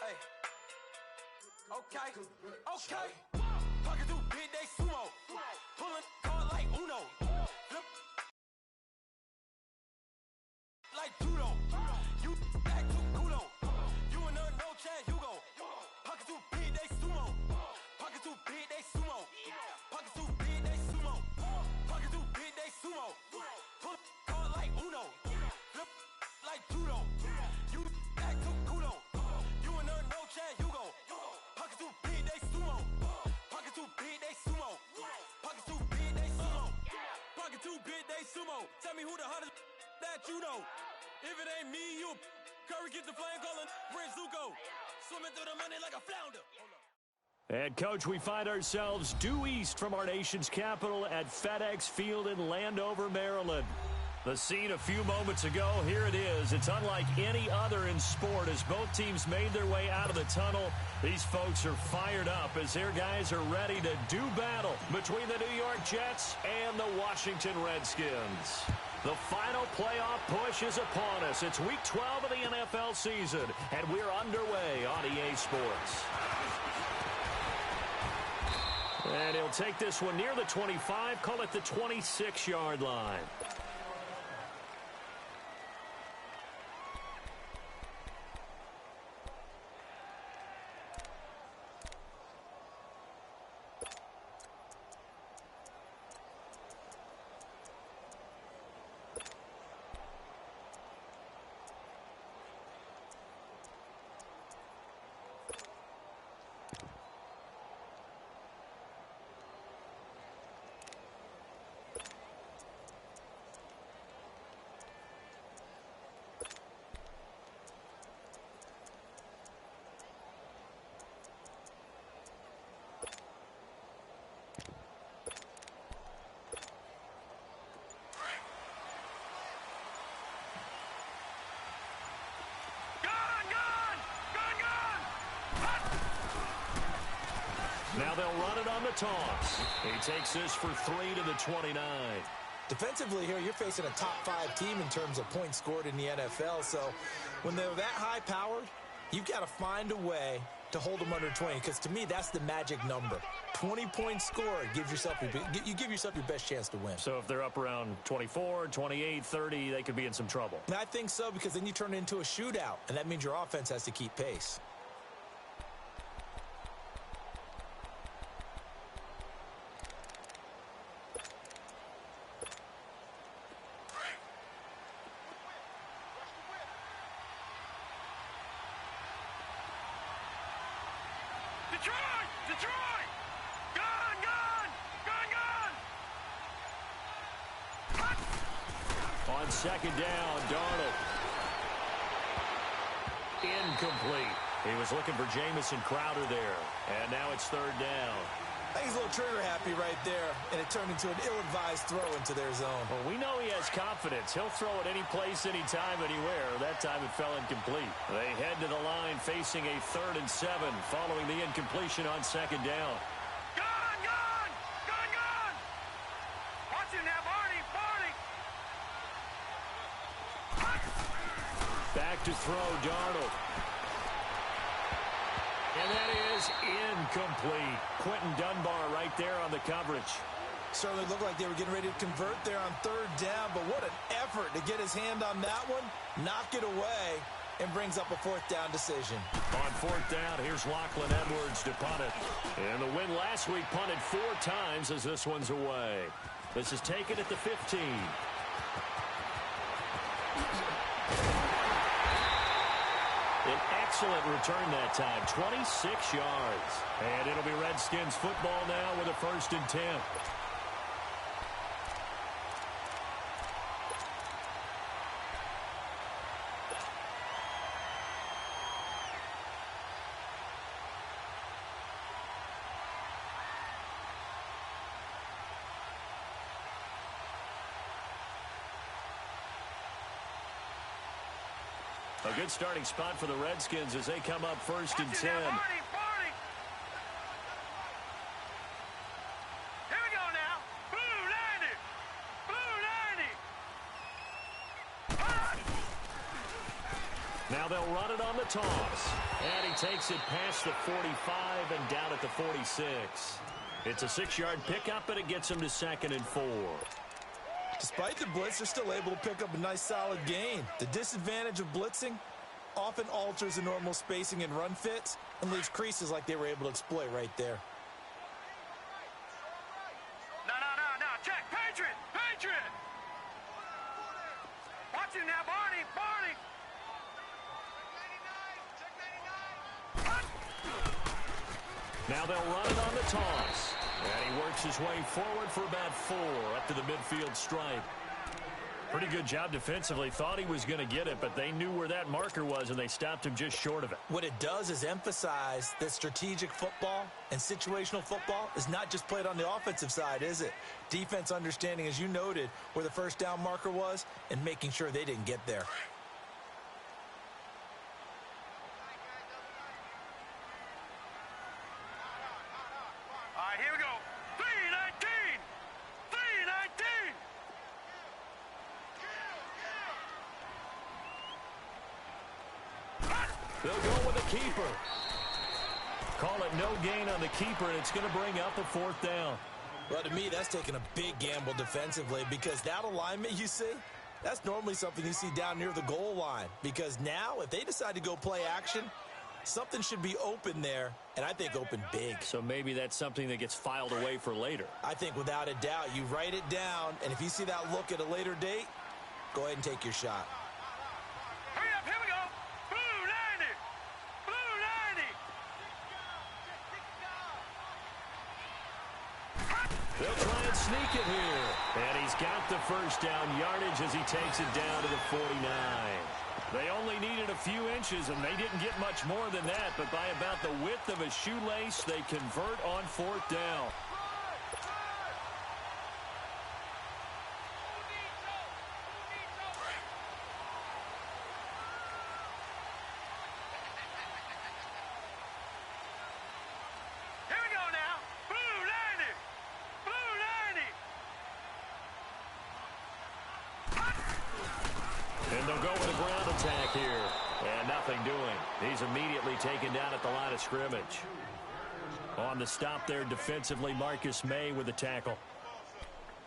Hey. Okay. Talking through big day sumo. Pulling card like Uno. Flip like judo. You back to kudo. You in a no chance, you go. Pocket too big, they sumo. Pocket too big, they sumo. Pocket too big, they sumo. Pocket too big, they sumo. Pull card like Uno. Flip like judo. You back to kudo. You in a no chance, you go. Pocket too big, they sumo. Pocket too big, they sumo. Pocket too big, they sumo. Pocket too big, they sumo. Tell me who the hottest that you know. If it ain't me, you Curry get the flame calling Prince Zuko. Swimming through the money like a flounder. And, Coach, we find ourselves due east from our nation's capital at FedEx Field in Landover, Maryland. The scene a few moments ago, here it is. It's unlike any other in sport as both teams made their way out of the tunnel. These folks are fired up as their guys are ready to do battle between the New York Jets and the Washington Redskins. The final playoff push is upon us. It's week 12 of the NFL season, and we're underway on EA Sports. And he'll take this one near the 25, call it the 26-yard line. Now they'll run it on the toss. He takes this for 3 to the 29. Defensively here, you're facing a top-5 team in terms of points scored in the NFL. So when they're that high-powered, you've got to find a way to hold them under 20. Because to me, that's the magic number. 20-point score gives yourself you give yourself your best chance to win. So if they're up around 24, 28, 30, they could be in some trouble. And I think so, because then you turn it into a shootout, and that means your offense has to keep pace. Detroit! Gone! On second down, Darnold. Incomplete. He was looking for Jamison Crowder there. And now it's third down. I think he's a little trigger happy right there, and it turned into an ill-advised throw into their zone. Well, we know he has confidence. He'll throw it any place, anytime, anywhere. That time it fell incomplete. They head to the line facing a 3rd and 7 following the incompletion on second down. Gone! Watch him now, Barney! Back to throw, Darnold. And that is incomplete. Quentin Dunbar right there on the coverage. Certainly looked like they were getting ready to convert there on 3rd down, but what an effort to get his hand on that one, knock it away, and brings up a 4th down decision. On 4th down, here's Lachlan Edwards to punt it. And the win last week punted 4 times as this one's away. This is taken at the 15. An excellent return that time, 26 yards. And it'll be Redskins football now with a 1st and 10. A good starting spot for the Redskins as they come up 1st and 10. Here we go now. Blue 90. Now they'll run it on the toss. And he takes it past the 45 and down at the 46. It's a 6-yard pickup, and it gets him to 2nd and 4. Despite the blitz, they're still able to pick up a nice solid gain. The disadvantage of blitzing often alters the normal spacing and run fits and leaves creases like they were able to exploit right there. No. Check. Patriot. Watch him now, Barney. Now they'll run it on the toss. And he works his way forward for about 4 up to the midfield stripe. Pretty good job defensively. Thought he was going to get it, but they knew where that marker was, and they stopped him just short of it. What it does is emphasize that strategic football and situational football is not just played on the offensive side, is it? Defense understanding, as you noted, where the first down marker was and making sure they didn't get there. All right, here we go. 319. They'll go with the keeper. Call it no gain on the keeper, and it's going to bring up the 4th down. Well, to me, that's taking a big gamble defensively because that alignment you see, that's normally something you see down near the goal line. Because now, if they decide to go play action, something should be open there, and I think open big. So maybe that's something that gets filed away for later. I think without a doubt, you write it down, and if you see that look at a later date, go ahead and take your shot. Hurry up, here we go. Blue 90. They'll try and sneak it here. And he's got the first down yardage as he takes it down to the 49. They only needed a few inches, and they didn't get much more than that. But by about the width of a shoelace, they convert on 4th down. And they'll go with a ground attack here. And nothing doing. He's immediately taken down at the line of scrimmage. On the stop there defensively, Marcus May with the tackle.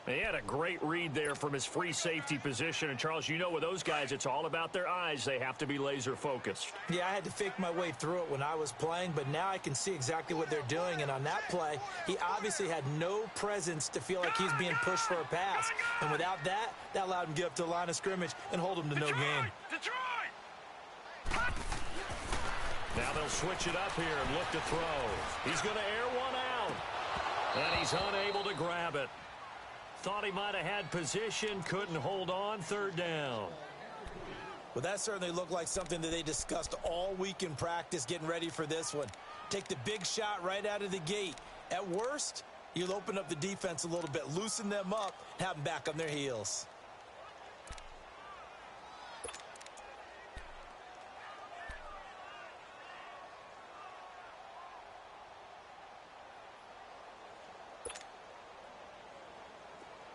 He had a great read there from his free safety position. And, Charles, you know with those guys, it's all about their eyes. They have to be laser focused. Yeah, I had to fake my way through it when I was playing, but now I can see exactly what they're doing. And on that play, he obviously had no presence to feel like he's being pushed for a pass. And without that, that allowed him to get up to the line of scrimmage and hold him to no gain. Now they'll switch it up here and look to throw. He's going to air one out. And he's unable to grab it. Thought he might have had position, couldn't hold on, 3rd down. Well, that certainly looked like something that they discussed all week in practice getting ready for this one. Take the big shot right out of the gate. At worst, you'll open up the defense a little bit, loosen them up, have them back on their heels.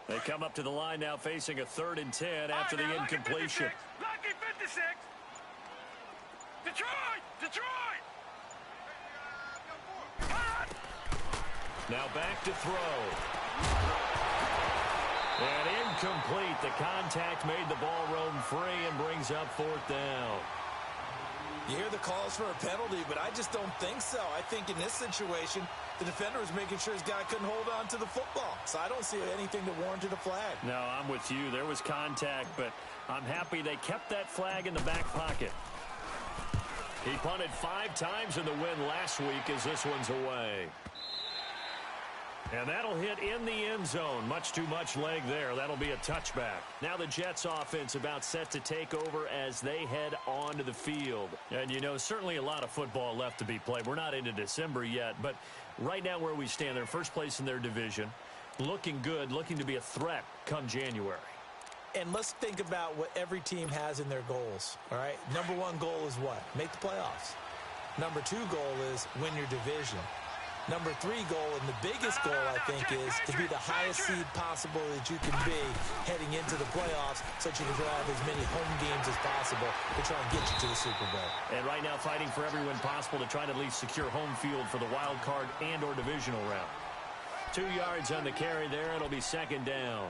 They come up to the line now facing a 3rd and 10 after the incompletion. Lucky 56. Detroit. Now back to throw. And incomplete. The contact made the ball roam free and brings up 4th down. You hear the calls for a penalty, but I just don't think so. I think in this situation, the defender was making sure his guy couldn't hold on to the football. So I don't see anything that warranted a flag. No, I'm with you. There was contact, but I'm happy they kept that flag in the back pocket. He punted 5 times in the win last week as this one's away. And that'll hit in the end zone. Much too much leg there. That'll be a touchback. Now the Jets offense about set to take over as they head onto the field. And, you know, certainly a lot of football left to be played. We're not into December yet, but right now where we stand, they're first place in their division. Looking good, looking to be a threat come January. And let's think about what every team has in their goals, all right? Number 1 goal is what? Make the playoffs. Number 2 goal is win your division. Number 3 goal, and the biggest goal, I think, is to be the highest seed possible that you can be heading into the playoffs so that you can have as many home games as possible to try and get you to the Super Bowl. And right now fighting for every win possible to try to at least secure home field for the wild card and or divisional round. 2 yards on the carry there. It'll be second down.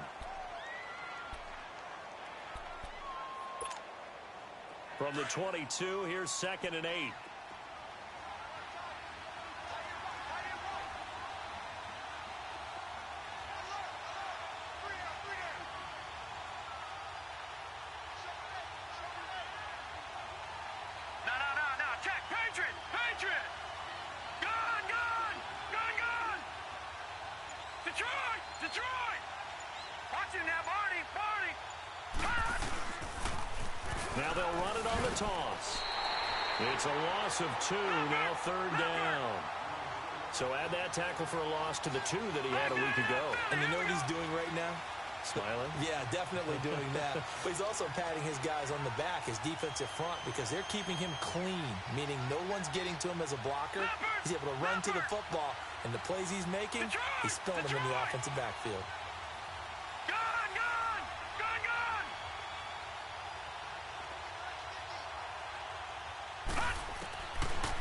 From the 22, here's 2nd and 8. Now they'll run it on the toss. It's a loss of 2, now 3rd down. So add that tackle for a loss to the 2 that he had a week ago. And you know what he's doing right now? Smiling? Yeah, definitely doing that. But he's also patting his guys on the back, his defensive front, because they're keeping him clean, meaning no one's getting to him as a blocker. He's able to run to the football, and the plays he's making, he's spilling them in the offensive backfield.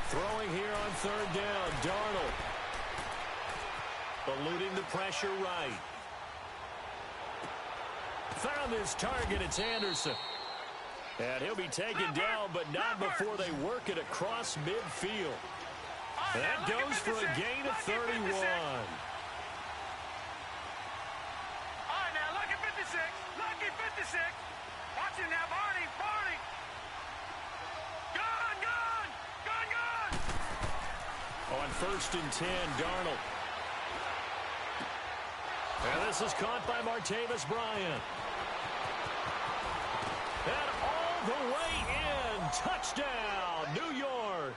Throwing here on 3rd down, Darnold. Eluding the pressure right. Found his target, it's Anderson. And he'll be taken down, but not before they work it across midfield. That goes for a gain of 31. All right, now, lucky 56. Lucky 56. Watch him now, Barney. Barney. Gun, gun. Gun, gun. On 1st and 10, Darnold. And this is caught by Martavis Bryant. And all the way in. Touchdown, New York.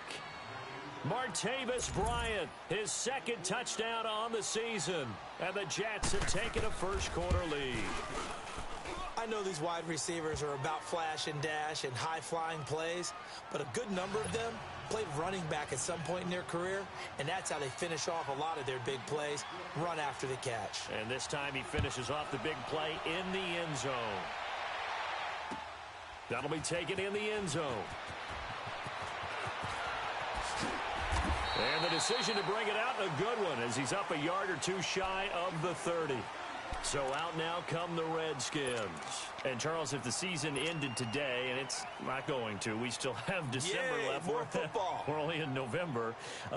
Martavis Bryant, his 2nd touchdown on the season. And the Jets have taken a first-quarter lead. I know these wide receivers are about flash and dash and high-flying plays, but a good number of them played running back at some point in their career, and that's how they finish off a lot of their big plays, run after the catch. And this time he finishes off the big play in the end zone. That'll be taken in the end zone. And the decision to bring it out, a good one, as he's up a yard or 2 shy of the 30. So out now come the Redskins. And, Charles, if the season ended today, and it's not going to, we still have December left. More football. We're only in November.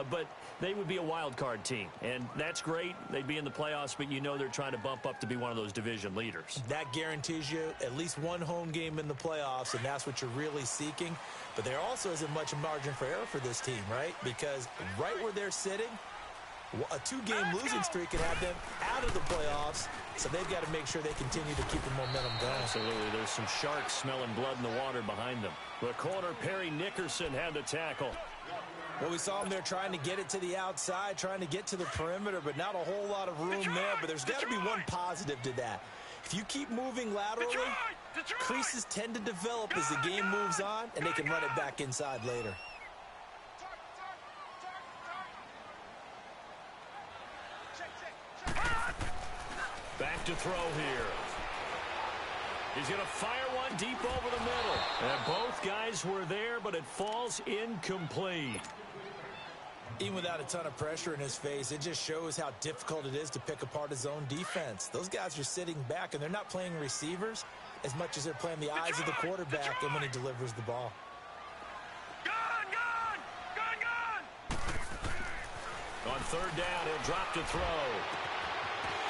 But they would be a wild card team. And that's great. They'd be in the playoffs, but you know they're trying to bump up to be one of those division leaders. That guarantees you at least one home game in the playoffs, and that's what you're really seeking. But there also isn't much margin for error for this team, right? Because right where they're sitting, a 2-game losing streak could have them out of the playoffs, so they've got to make sure they continue to keep the momentum going. Absolutely. There's some sharks smelling blood in the water behind them. The corner, Perry Nickerson, had the tackle. Well, we saw him there trying to get it to the outside, trying to get to the perimeter, but not a whole lot of room there. But there's got to be one positive to that. If you keep moving laterally, creases tend to develop as the game moves on, and they can run it back inside later. Back to throw here. He's going to fire one deep over the middle. And both guys were there, but it falls incomplete. Even without a ton of pressure in his face, it just shows how difficult it is to pick apart his own defense. Those guys are sitting back, and they're not playing receivers as much as they're playing the eyes of the quarterback and when he delivers the ball. Gun, gun. Gun, gun. On 3rd down, he'll drop to throw.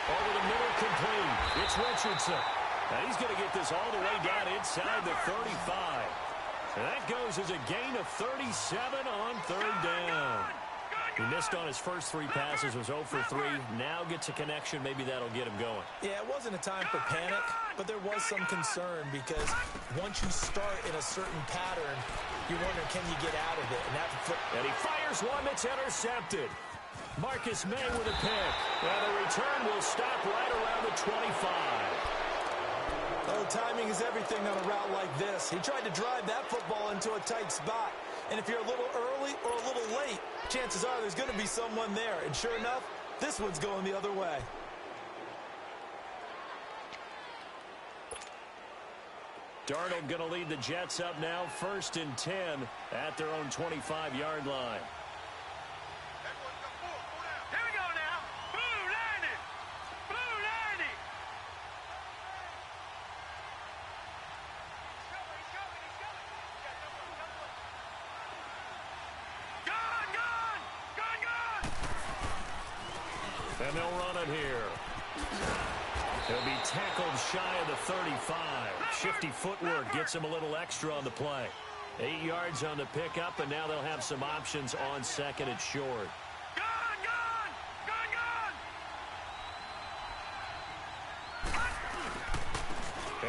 Over the middle, complete. It's Richardson. And he's going to get this all the way down inside the 35. And that goes as a gain of 37 on 3rd down. He missed on his first 3 passes, was 0 for 3. Now gets a connection. Maybe that'll get him going. Yeah, it wasn't a time for panic, but there was some concern because once you start in a certain pattern, you're wondering, can you get out of it? And he fires one that's intercepted. Marcus May with a pick. And the return will stop right around the 25. Oh, timing is everything on a route like this. He tried to drive that football into a tight spot. And if you're a little early or a little late, chances are there's going to be someone there. And sure enough, this one's going the other way. Darnold going to lead the Jets up now, 1st and 10 at their own 25-yard line. Here we go now. Blue 90. Blue 90. Gone, gone. Gone, gone. And they'll run it here. He'll be tackled shy of the 35. Shifty footwork gets him a little extra on the play. 8 yards on the pickup, and now they'll have some options on 2nd and short. Gone, gone. Gone, gone.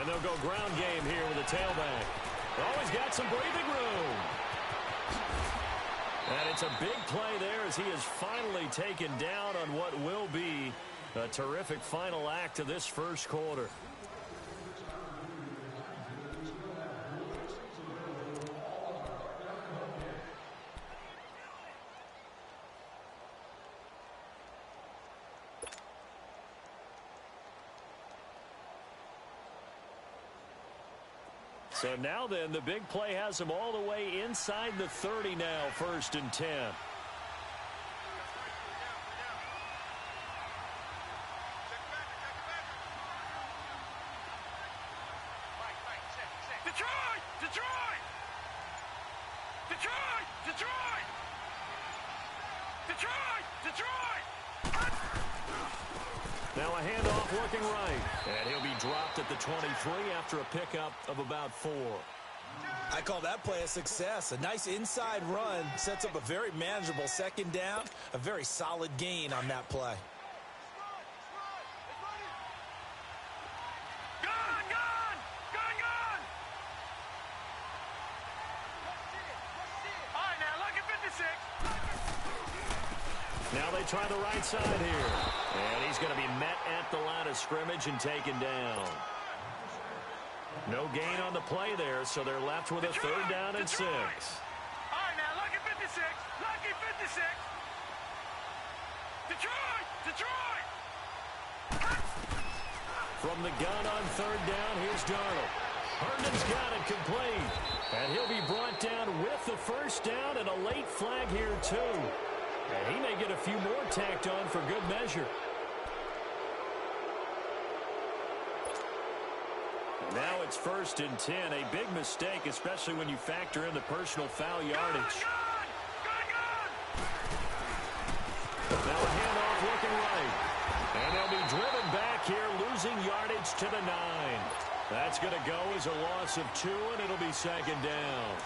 And they'll go ground game here with a tailback. Always got some breathing room. And it's a big play there as he is finally taken down on what will be a terrific final act of this first quarter. So now then, the big play has him all the way inside the 30 now, 1st and 10. Detroit! Detroit! Detroit! Detroit! Detroit! Detroit! Now a handoff looking right. And he'll be dropped at the 23 after a pickup of about 4. I call that play a success. A nice inside run sets up a very manageable 2nd down. A very solid gain on that play. Gone! Gone! Gone! Gone! All right, now look at 56. Now they try the right side here. And he's going to be met at the line of scrimmage and taken down. No gain on the play there, so they're left with a 3rd down and 6. All right, now look at 56. Lucky 56. Detroit! Detroit! From the gun on 3rd down, here's Darnold. Herndon's got it complete. And he'll be brought down with the 1st down and a late flag here, too. And he may get a few more tacked on for good measure. Now it's 1st and 10. A big mistake, especially when you factor in the personal foul yardage. Now a handoff looking right. And they'll be driven back here, losing yardage to the 9. That's going to go as a loss of 2, and it'll be 2nd down.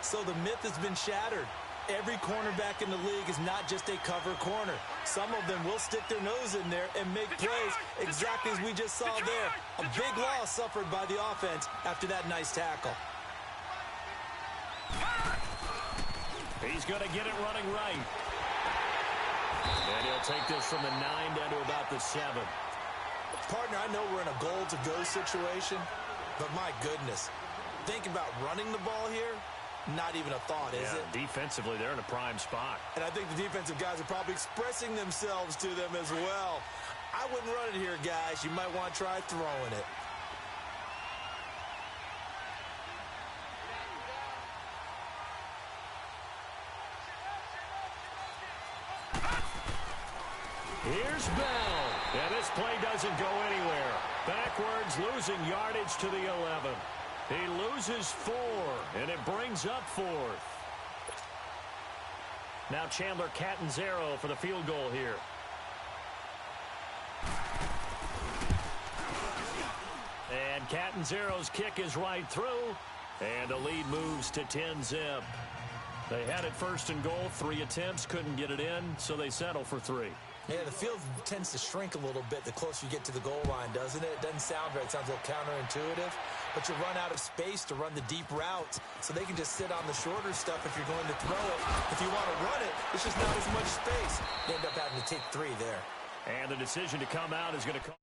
So the myth has been shattered. Every cornerback in the league is not just a cover corner. Some of them will stick their nose in there and make plays exactly as we just saw there. A big loss suffered by the offense after that nice tackle. He's going to get it running right. And he'll take this from the 9 down to about the 7. Partner, I know we're in a goal-to-go situation, but my goodness, think about running the ball here. Not even a thought, is it? Defensively, they're in a prime spot. And I think the defensive guys are probably expressing themselves to them as well. I wouldn't run it here, guys. You might want to try throwing it. Here's Bell. And this play doesn't go anywhere. Backwards, losing yardage to the 11. He loses 4, and it brings up 4th. Now Chandler Catanzaro for the field goal here. And Catanzaro's kick is right through, and the lead moves to 10-zip. They had it 1st and goal, 3 attempts, couldn't get it in, so they settle for 3. Yeah, the field tends to shrink a little bit the closer you get to the goal line, doesn't it? It doesn't sound right. It sounds a little counterintuitive. But you run out of space to run the deep routes, so they can just sit on the shorter stuff if you're going to throw it. If you want to run it, it's just not as much space. You end up having to take 3 there. And the decision to come out is going to come.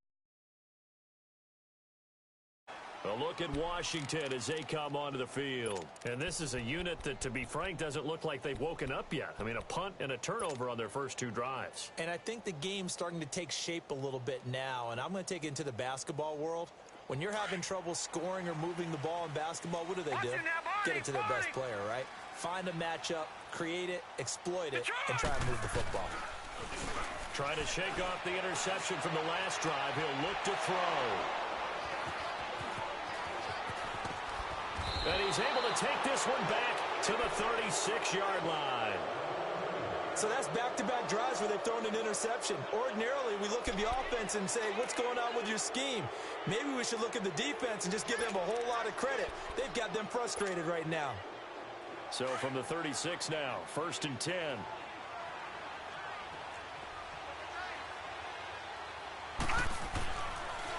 A look at Washington as they come onto the field. And this is a unit that, to be frank, doesn't look like they've woken up yet. I mean, a punt and a turnover on their first 2 drives. And I think the game's starting to take shape a little bit now. And I'm going to take it into the basketball world. When you're having trouble scoring or moving the ball in basketball, what do? Get it to their best player, right? Find a matchup, create it, exploit it, and try and move the football. Trying to shake off the interception from the last drive. He'll look to throw. And he's able to take this one back to the 36-yard line. So that's back-to-back drives where they've thrown an interception. Ordinarily, we look at the offense and say, what's going on with your scheme? Maybe we should look at the defense and just give them a whole lot of credit. They've got them frustrated right now. So from the 36 now, 1st and 10.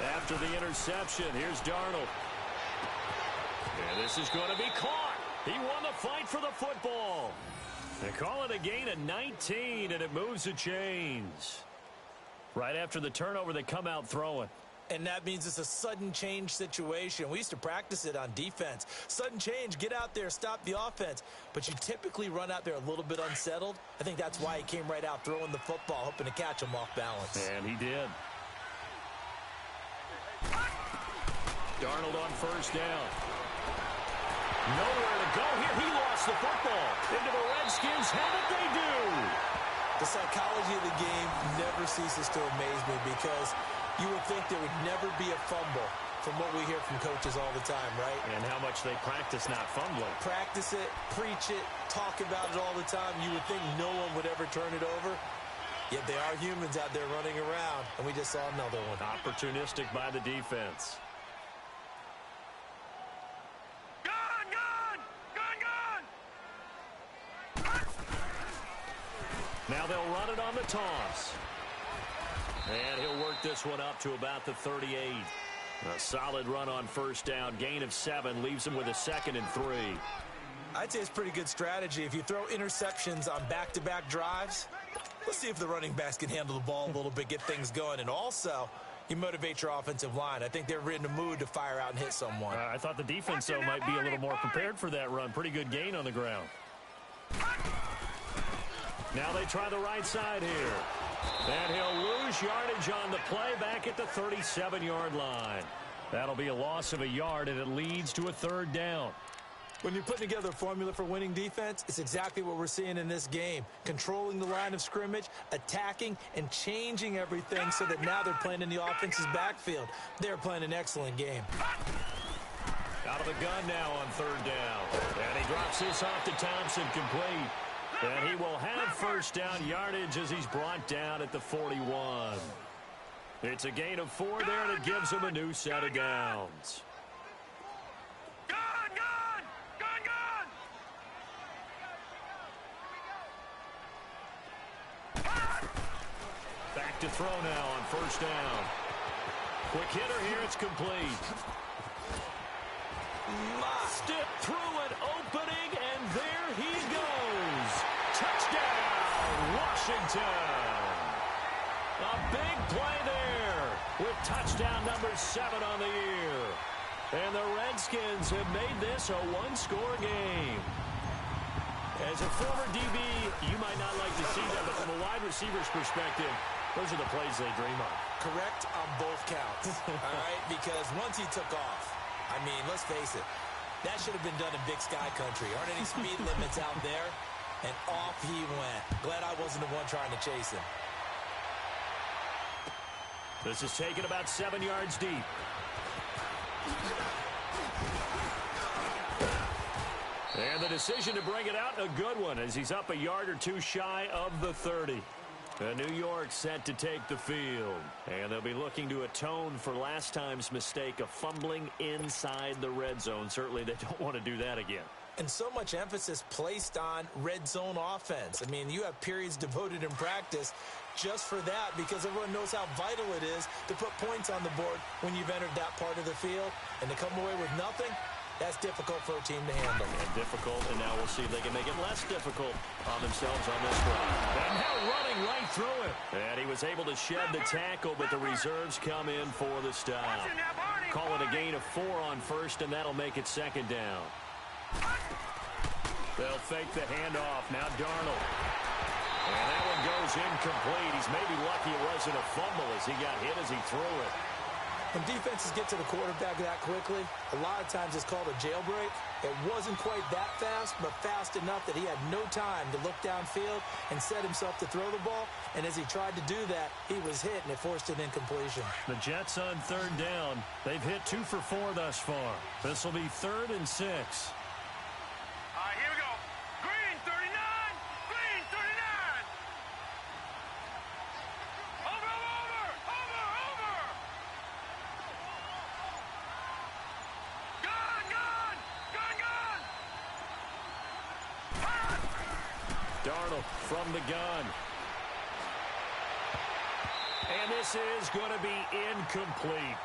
After the interception, here's Darnold. And this is going to be caught. He won the fight for the football. They call it a gain of 19, and it moves the chains. Right after the turnover, they come out throwing. And that means it's a sudden change situation. We used to practice it on defense. Sudden change, get out there, stop the offense. But you typically run out there a little bit unsettled. I think that's why he came right out throwing the football, hoping to catch him off balance. And he did. Darnold on 1st down. Nowhere to go here. He lost the football. Into the Redskins. How did they do? The psychology of the game never ceases to amaze me because you would think there would never be a fumble from what we hear from coaches all the time, right? And how much they practice not fumbling. Practice it, preach it, talk about it all the time. You would think no one would ever turn it over. Yet they are humans out there running around, and we just saw another one. Opportunistic by the defense. Now they'll run it on the toss. And he'll work this one up to about the 38. A solid run on 1st down. Gain of 7 leaves him with a 2nd and 3. I'd say it's pretty good strategy. If you throw interceptions on back-to-back drives, let's see if the running backs can handle the ball a little bit, get things going. And also, you motivate your offensive line. I think they're in the mood to fire out and hit someone. I thought the defense, though, might be a little more prepared for that run. Pretty good gain on the ground. Now they try the right side here. And he'll lose yardage on the play back at the 37-yard line. That'll be a loss of a yard, and it leads to a 3rd down. When you're putting together a formula for winning defense, it's exactly what we're seeing in this game. Controlling the line of scrimmage, attacking, and changing everything so that now they're playing in the offense's backfield. They're playing an excellent game. Out of the gun now on 3rd down. And he drops this off to Thompson, complete. And he will have 1st down yardage as he's brought down at the 41. It's a gain of 4 there, and it gives him a new set of downs. Back to throw now on 1st down. Quick hitter here, it's complete. Step through an opening, and there he goes. Touchdown, Washington. A big play there with touchdown number 7 on the year. And the Redskins have made this a 1-score game. As a former DB, you might not like to see that, but from a wide receiver's perspective, those are the plays they dream of. Correct on both counts, all right? Because once he took off, I mean, let's face it, that should have been done in Big Sky Country. Aren't any speed limits out there? And off he went. Glad I wasn't the one trying to chase him. This is taken about 7 yards deep. And the decision to bring it out, a good one, as he's up a yard or 2 shy of the 30. New York set to take the field. And they'll be looking to atone for last time's mistake of fumbling inside the red zone. Certainly they don't want to do that again. And so much emphasis placed on red zone offense. I mean, you have periods devoted in practice just for that because everyone knows how vital it is to put points on the board when you've entered that part of the field. And to come away with nothing, that's difficult for a team to handle. And difficult, and now we'll see if they can make it less difficult on themselves on this drive. And now running right through it. And he was able to shed the tackle, but the reserves come in for the stop. Call it a gain of 4 on first, and that'll make it second down. They'll fake the handoff. Now Darnold. And that one goes incomplete. He's maybe lucky it wasn't a fumble as he got hit as he threw it. When defenses get to the quarterback that quickly, a lot of times it's called a jailbreak. It wasn't quite that fast, but fast enough that he had no time to look downfield and set himself to throw the ball. And as he tried to do that, he was hit, and it forced an incompletion. The Jets on third down. They've hit 2 for 4 thus far. This will be 3rd and 6. All right, here we go. Green 39. Green 39. Over. Gun. Darnold from the gun. And this is going to be incomplete.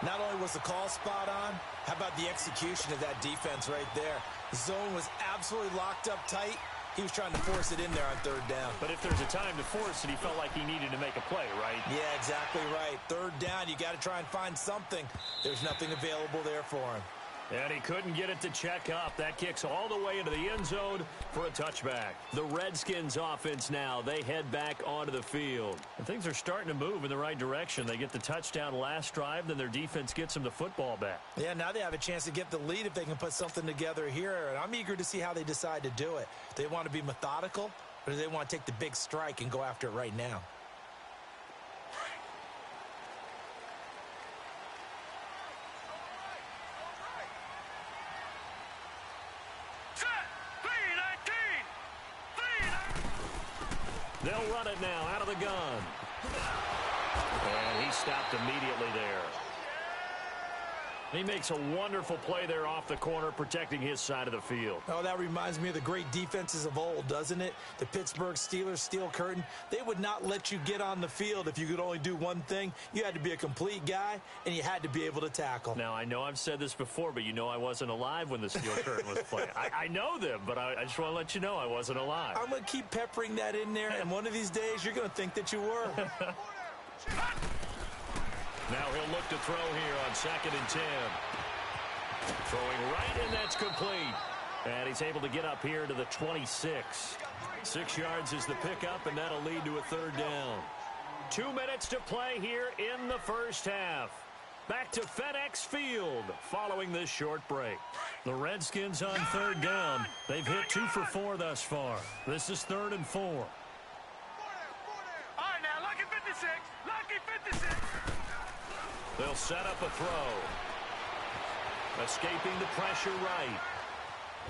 Not only was the call spot on, how about the execution of that defense right there? The zone was absolutely locked up tight. He was trying to force it in there on third down. But if there's a time to force it, he felt like he needed to make a play, right? Yeah, exactly right. Third down, you got to try and find something. There's nothing available there for him. And he couldn't get it to check up. That kicks all the way into the end zone for a touchback. The Redskins offense now, they head back onto the field. And things are starting to move in the right direction. They get the touchdown last drive, then their defense gets them the football back. Yeah, now they have a chance to get the lead if they can put something together here. And I'm eager to see how they decide to do it. Do they want to be methodical, or do they want to take the big strike and go after it right now? They'll run it now out of the gun. And he stopped immediately there. He makes a wonderful play there off the corner, protecting his side of the field. Oh, that reminds me of the great defenses of old, doesn't it? The Pittsburgh Steelers steel curtain. They would not let you get on the field if you could only do one thing. You had to be a complete guy, and you had to be able to tackle. Now, I know I've said this before, but you know I wasn't alive when the steel curtain was playing. I know them, but I just want to let you know I wasn't alive. I'm going to keep peppering that in there, and one of these days you're going to think that you were. Now he'll look to throw here on 2nd and 10. Throwing right, and that's complete. And he's able to get up here to the 26. 6 yards is the pickup, and that'll lead to a third down. 2 minutes to play here in the first half. Back to FedEx Field following this short break. The Redskins on third down. They've hit 2 for 4 thus far. This is 3rd and 4. All right, now, lucky 56. Lucky 56. They'll set up a throw. Escaping the pressure right.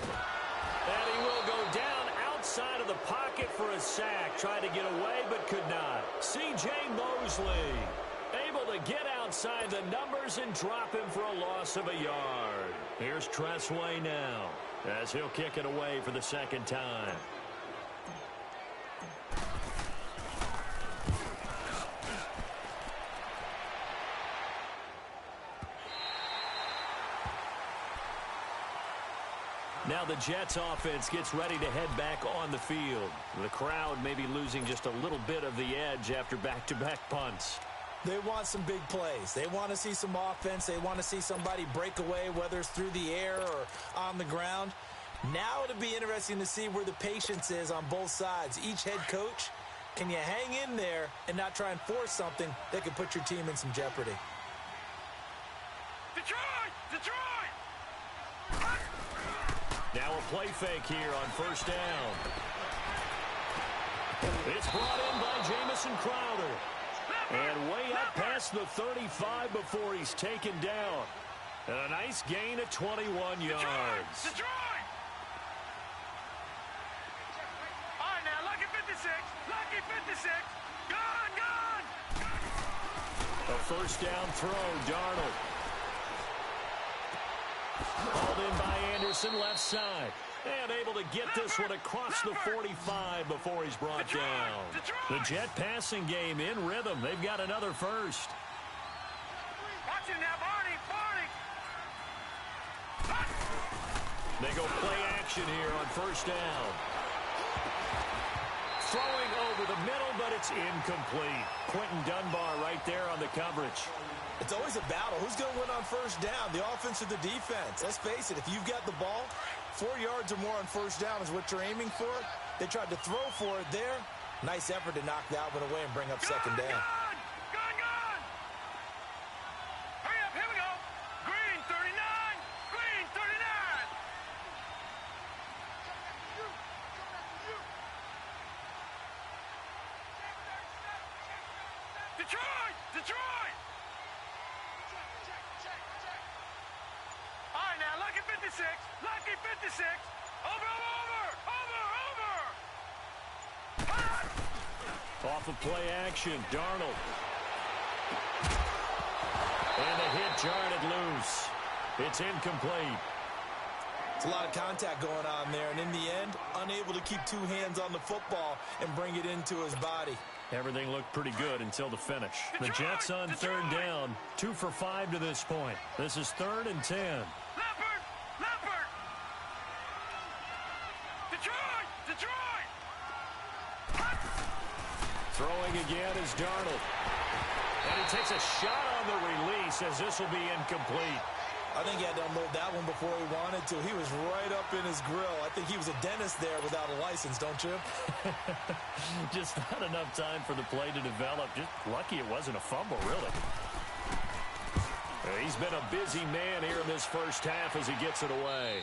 And he will go down outside of the pocket for a sack. Tried to get away but could not. C.J. Mosley able to get outside the numbers and drop him for a loss of a yard. Here's Tressway now as he'll kick it away for the second time. Now the Jets offense gets ready to head back on the field. The crowd may be losing just a little bit of the edge after back-to-back punts. They want some big plays. They want to see some offense. They want to see somebody break away, whether it's through the air or on the ground. Now it'll be interesting to see where the patience is on both sides. Each head coach, can you hang in there and not try and force something that could put your team in some jeopardy? Detroit! Detroit! Now a play fake here on first down. It's brought in by Jamison Crowder. And way up past the 35 before he's taken down. And a nice gain of 21 yards. Detroit! All right, now, lucky 56. Lucky 56. Gun! A first down throw, Darnold. Hauled in by Anderson, left side. And able to get this one across the 45 before he's brought down. The Jet passing game in rhythm. They've got another first. Watch him now, Barney! They go play action here on first down. Throwing over the middle, but it's incomplete. Quentin Dunbar right there on the coverage. It's always a battle. Who's going to win on first down, the offense or the defense? Let's face it, if you've got the ball, 4 yards or more on first down is what you're aiming for. They tried to throw for it there. Nice effort to knock that one away and bring up second down. Gone! Hurry up, here we go. Green 39, green 39. Detroit! All right, now, lucky 56. Over. Off of play action, Darnold. And the hit jarred it loose. It's incomplete. It's a lot of contact going on there, and in the end, unable to keep two hands on the football and bring it into his body. Everything looked pretty good until the finish. The Jets on third down, 2 for 5 to this point. This is 3rd and 10. Leopard! Detroit! Throwing again is Darnold. And he takes a shot on the release as this will be incomplete. I think he had to unload that one before he wanted to. He was right up in his grill. I think he was a dentist there without a license, don't you? Just not enough time for the play to develop. Just lucky it wasn't a fumble, really. He's been a busy man here in this first half as he gets it away.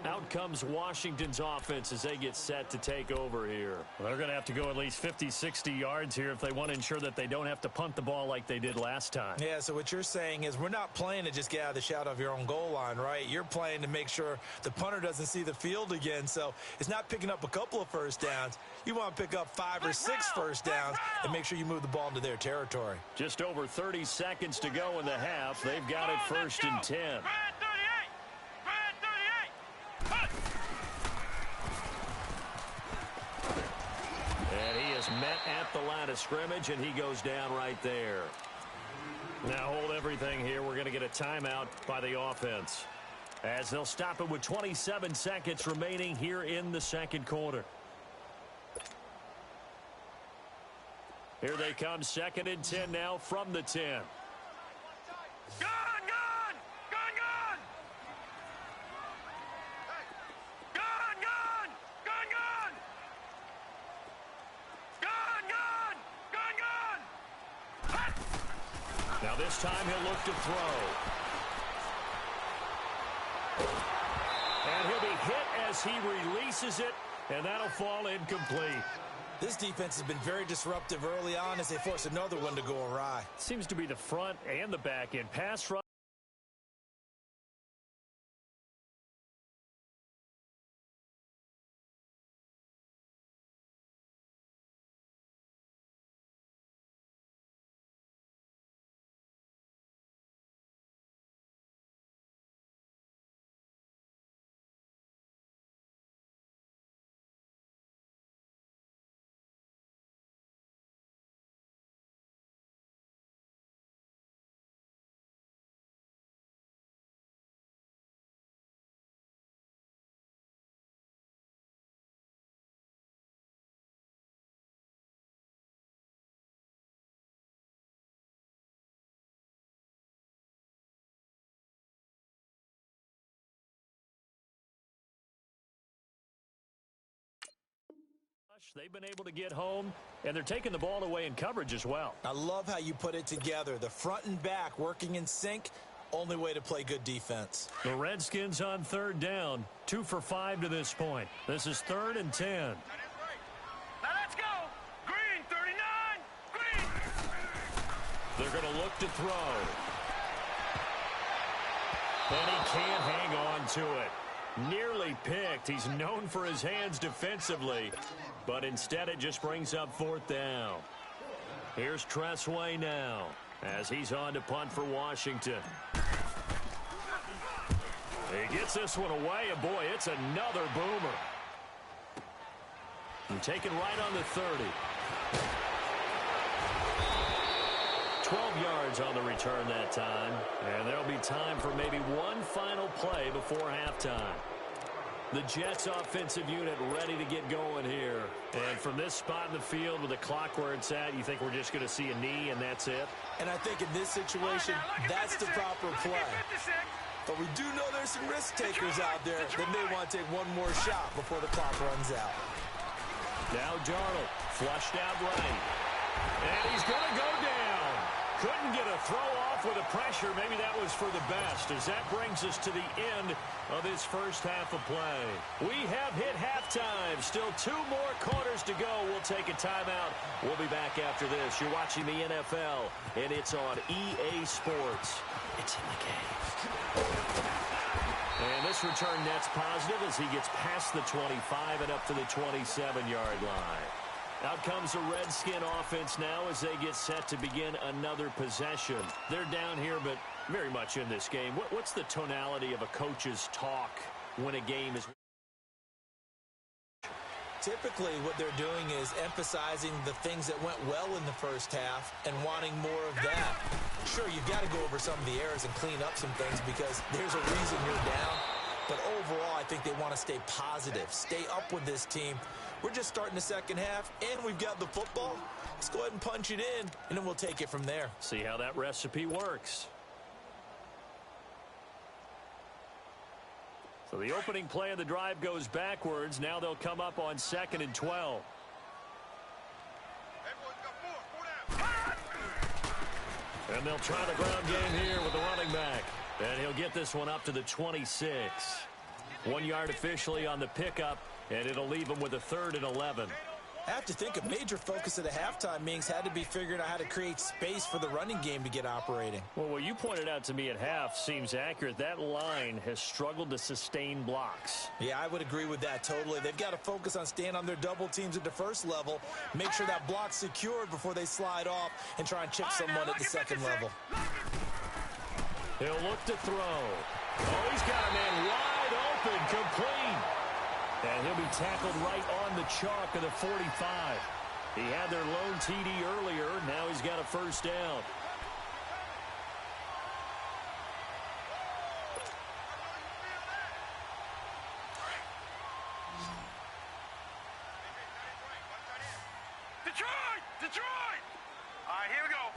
Out comes Washington's offense as they get set to take over here. Well, they're going to have to go at least 50, 60 yards here if they want to ensure that they don't have to punt the ball like they did last time. Yeah, so what you're saying is we're not playing to just get out of the shadow of your own goal line, right? You're playing to make sure the punter doesn't see the field again. So it's not picking up a couple of first downs. You want to pick up 5 or 6 first downs and make sure you move the ball into their territory. Just over 30 seconds to go in the half. They've got it 1st and 10. And he is met at the line of scrimmage, and he goes down right there. Now hold everything here. We're going to get a timeout by the offense, as they'll stop it with 27 seconds remaining here in the second quarter. Here they come, 2nd and 10 now from the 10. Gone! Now this time he'll look to throw. And he'll be hit as he releases it, and that'll fall incomplete. This defense has been very disruptive early on as they force another one to go awry. Seems to be the front and the back end. Pass rush. They've been able to get home, and they're taking the ball away in coverage as well. I love how you put it together. The front and back working in sync, only way to play good defense. The Redskins on third down, 2 for 5 to this point. This is 3rd and 10. Now let's go! Green 39! Green! They're going to look to throw. And he can't hang on to it. Nearly picked. He's known for his hands defensively, but instead it just brings up 4th down. Here's Tressway now as he's on to punt for Washington. He gets this one away, and boy, it's another boomer. And taken right on the 30. 12 yards on the return that time, and there'll be time for maybe one final play before halftime. The Jets offensive unit ready to get going here. And from this spot in the field with the clock where it's at, you think we're just going to see a knee and that's it? And I think in this situation, that's the proper play. But we do know there's some risk takers out there that may want to take one more shot before the clock runs out. Now Darnold, flushed out right. And he's going to go down. Couldn't get a throw off with the pressure. Maybe that was for the best, as that brings us to the end of this first half of play. We have hit halftime. Still 2 more quarters to go. We'll take a timeout. We'll be back after this. You're watching the NFL, and it's on EA Sports. It's in the game. And this return net's positive as he gets past the 25 and up to the 27-yard line. Out comes the Redskin offense now as they get set to begin another possession. They're down here, but very much in this game. What's the tonality of a coach's talk when a game is... Typically, what they're doing is emphasizing the things that went well in the first half and wanting more of that. Sure, you've got to go over some of the errors and clean up some things because there's a reason you're down. But overall, I think they want to stay positive, stay up with this team. We're just starting the second half, and we've got the football. Let's go ahead and punch it in, and then we'll take it from there. See how that recipe works. So the opening play of the drive goes backwards. Now they'll come up on 2nd and 12. And they'll try the ground game here with the running back. And he'll get this one up to the 26. 1 yard officially on the pickup, and it'll leave him with a 3rd and 11. I have to think a major focus at the halftime means had to be figuring out how to create space for the running game to get operating. Well, what you pointed out to me at half seems accurate. That line has struggled to sustain blocks. Yeah, I would agree with that totally. They've got to focus on staying on their double teams at the first level, make sure that block's secured before they slide off and try and chip someone at the second level. He'll look to throw. Oh, he's got a man wide open, complete. And he'll be tackled right on the chalk of the 45. He had their lone TD earlier. Now he's got a first down. Detroit! All right, here we go.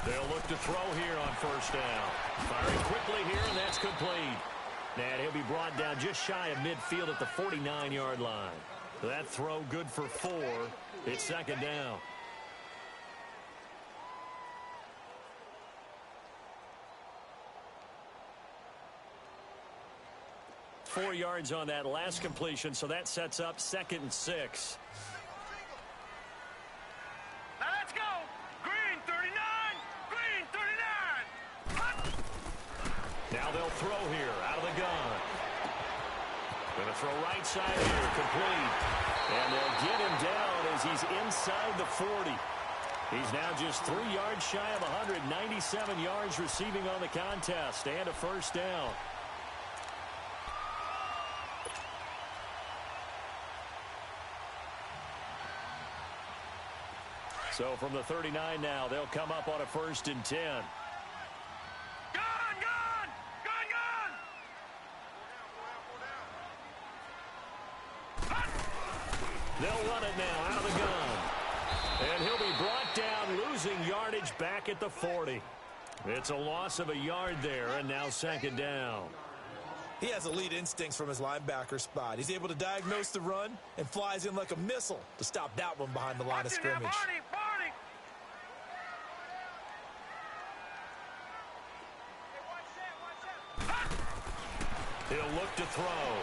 They'll look to throw here on first down. Firing quickly here, and that's complete. And he'll be brought down just shy of midfield at the 49-yard line. That throw good for 4. It's 2nd down. Four yards on that last completion, so that sets up 2nd and 6. Now let's go. Green 39. Green 39. Now they'll throw here out of the gun. Going to throw right side here, complete. And they'll get him down as he's inside the 40. He's now just 3 yards shy of 197 yards receiving on the contest and a first down. So from the 39 now, they'll come up on a 1st and 10. They'll run it now out of the gun. And he'll be brought down, losing yardage back at the 40. It's a loss of a yard there, and now 2nd down. He has elite instincts from his linebacker spot. He's able to diagnose the run and flies in like a missile to stop that one behind the line of scrimmage. Barney. He'll look to throw.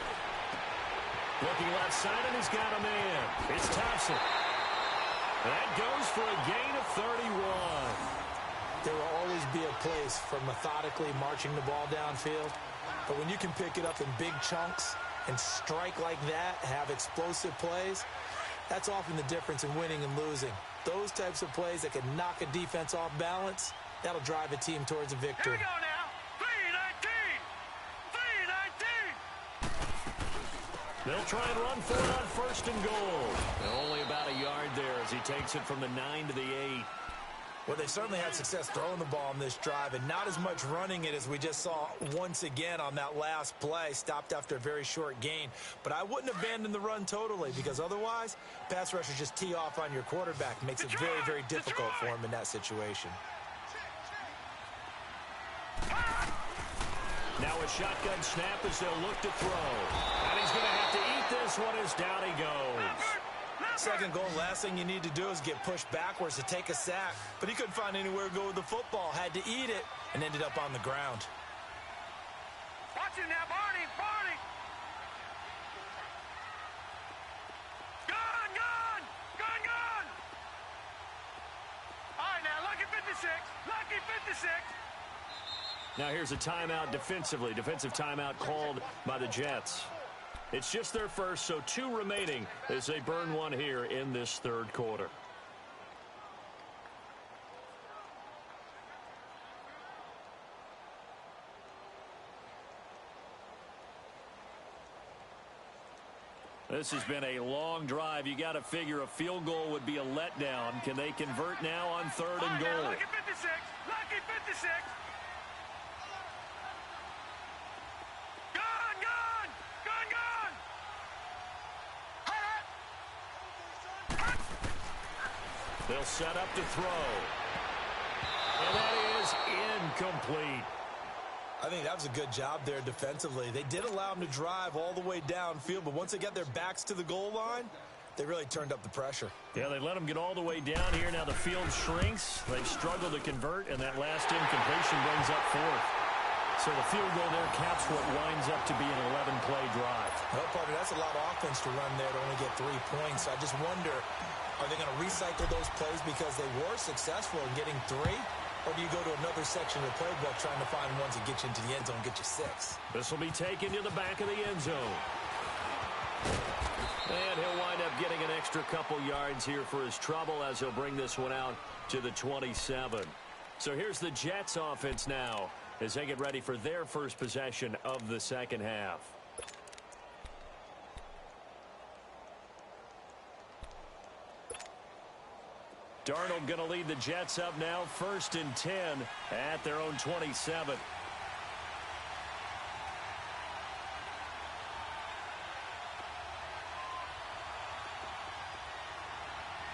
Looking left side, and he's got a man. It's Thompson. That goes for a gain of 31. There will always be a place for methodically marching the ball downfield. But when you can pick it up in big chunks and strike like that, have explosive plays, that's often the difference in winning and losing. Those types of plays that can knock a defense off balance, that'll drive a team towards a victory. Here we go now. 3-19. They'll try and run for it on 1st and goal. And only about a yard there as he takes it from the 9 to the 8. Well, they certainly had success throwing the ball on this drive and not as much running it as we just saw once again on that last play. Stopped after a very short gain. But I wouldn't abandon the run totally because otherwise, pass rushers just tee off on your quarterback. Makes it very, very difficult for him in that situation. Now a shotgun snap as they'll look to throw. And he's going to have to eat this one as down he goes. Second goal, last thing you need to do is get pushed backwards to take a sack. But he couldn't find anywhere to go with the football. Had to eat it and ended up on the ground. Watch him now, Barney! Barney! Gun! Gun! Gun! Gun! All right, now, lucky 56. Lucky 56. Now here's a timeout defensively. Defensive timeout called by the Jets. It's just their first, so 2 remaining as they burn one here in this third quarter. This has been a long drive. You got to figure a field goal would be a letdown. Can they convert now on third and goal? Lucky 56. Lucky 56. They'll set up to throw. And that is incomplete. I think that was a good job there defensively. They did allow him to drive all the way downfield, but once they got their backs to the goal line, they really turned up the pressure. Yeah, they let them get all the way down here. Now the field shrinks. They've struggled to convert, and that last incompletion brings up fourth. So the field goal there caps what winds up to be an 11-play drive. Well, partner, that's a lot of offense to run there to only get 3 points. I just wonder, are they going to recycle those plays because they were successful in getting 3? Or do you go to another section of the playbook trying to find ones that get you into the end zone and get you 6? This will be taken to the back of the end zone. And he'll wind up getting an extra couple yards here for his trouble as he'll bring this one out to the 27. So here's the Jets offense now as they get ready for their first possession of the second half. Darnold going to lead the Jets up now, 1st and 10 at their own 27.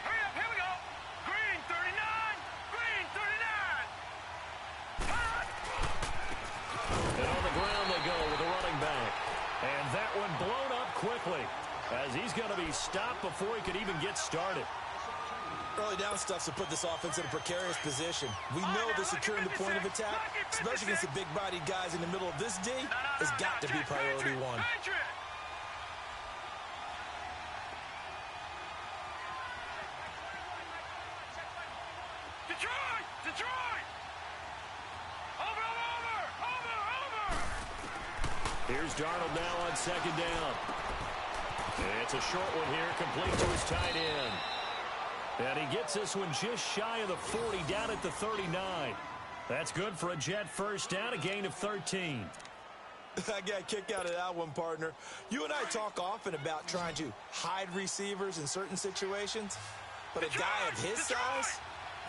Hurry up, here we go. Green 39. Green 39. And on the ground they go with the running back. And that one blown up quickly as he's going to be stopped before he could even get started. Early down stuff to put this offense in a precarious position. We know that securing the point of attack, especially against the big-bodied guys in the middle of this D, has got to be priority 1. Detroit! Detroit! Over! Here's Darnold now on 2nd down. It's a short one here, complete to his tight end. And he gets this one just shy of the 40, down at the 39. That's good for a Jet first down, a gain of 13. I got a kick out of that one, partner. You and I talk often about trying to hide receivers in certain situations, but a guy of his size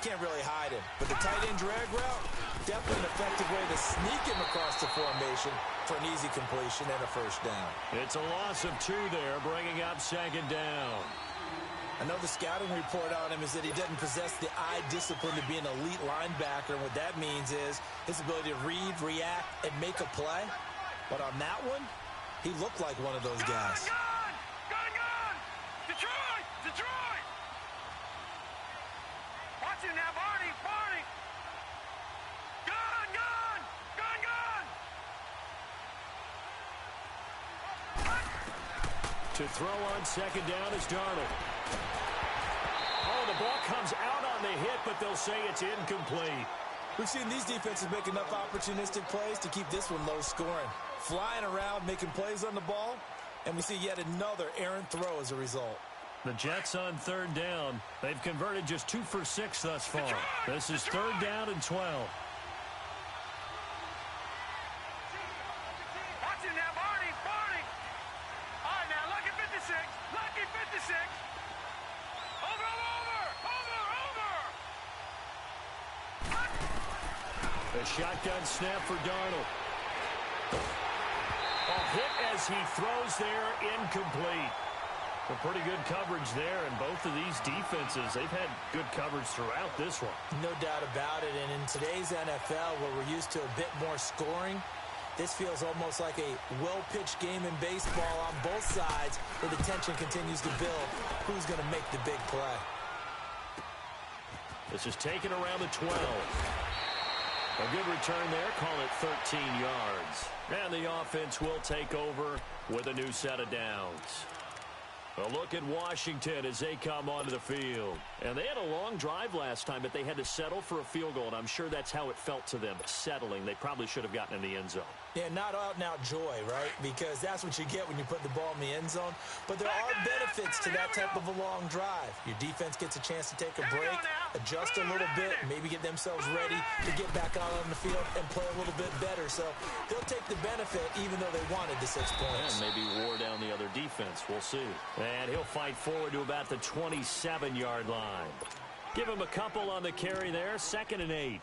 can't really hide him. But the tight end drag route, definitely an effective way to sneak him across the formation for an easy completion and a first down. It's a loss of 2 there, bringing up 2nd down. I know the scouting report on him is that he doesn't possess the eye discipline to be an elite linebacker. And what that means is his ability to read, react, and make a play. But on that one, he looked like one of those guys. Gun! Detroit! Detroit! Watch him now, Barney! Barney! Gun! To throw on 2nd down is Darnold. Oh, the ball comes out on the hit, but they'll say it's incomplete. We've seen these defenses make enough opportunistic plays to keep this one low scoring. Flying around, making plays on the ball, and we see yet another errant throw as a result. The Jets on 3rd down. They've converted just 2 for 6 thus far. This is 3rd down and 12. Watch him now, Barney! Barney! All right, now, lucky 56! Lucky 56! Over! The shotgun snap for Darnold. A hit as he throws there, incomplete. A pretty good coverage there, and both of these defenses, they've had good coverage throughout this one. No doubt about it, and in today's NFL, where we're used to a bit more scoring, this feels almost like a well-pitched game in baseball on both sides, where the tension continues to build. Who's going to make the big play? This is taken around the 12. A good return there. Call it 13 yards. And the offense will take over with a new set of downs. A look at Washington as they come onto the field. And they had a long drive last time, but they had to settle for a field goal, and I'm sure that's how it felt to them, settling. They probably should have gotten in the end zone. Yeah, not out-and-out joy, right? Because that's what you get when you put the ball in the end zone. But there are benefits to that type of a long drive. Your defense gets a chance to take a break, adjust a little bit, maybe get themselves ready to get back out on the field and play a little bit better. So they'll take the benefit even though they wanted the 6 points. And maybe wore down the other defense. We'll see. And he'll fight forward to about the 27-yard line. Give him a couple on the carry there. 2nd and 8.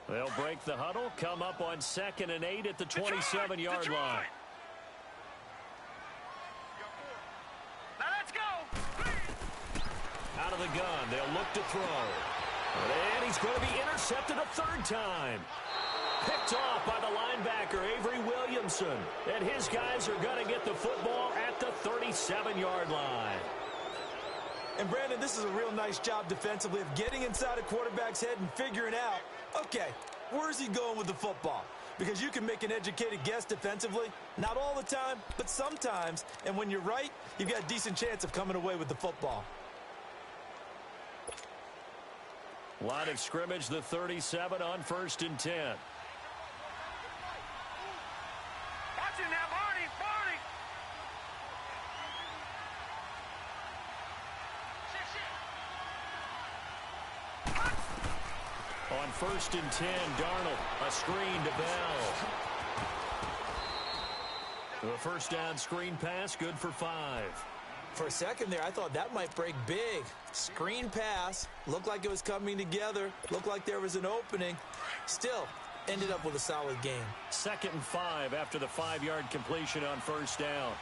They'll break the huddle, come up on 2nd and 8 at the 27-yard line. Now let's go. Out of the gun, they'll look to throw. And he's going to be intercepted a 3rd time. Picked off by the linebacker, Avery Williamson. And his guys are going to get the football at the 37-yard line. And, Brandon, this is a real nice job defensively of getting inside a quarterback's head and figuring out, okay, where's he going with the football? Because you can make an educated guess defensively. Not all the time, but sometimes. And when you're right, you've got a decent chance of coming away with the football. Line of scrimmage, the 37 on 1st and 10. Watch it now, Barney. On 1st and 10, Darnold, a screen to Bell. The first down screen pass, good for 5. For a second there, I thought that might break big. Screen pass, looked like it was coming together, looked like there was an opening. Still, ended up with a solid game. 2nd and 5 after the 5-yard completion on 1st down.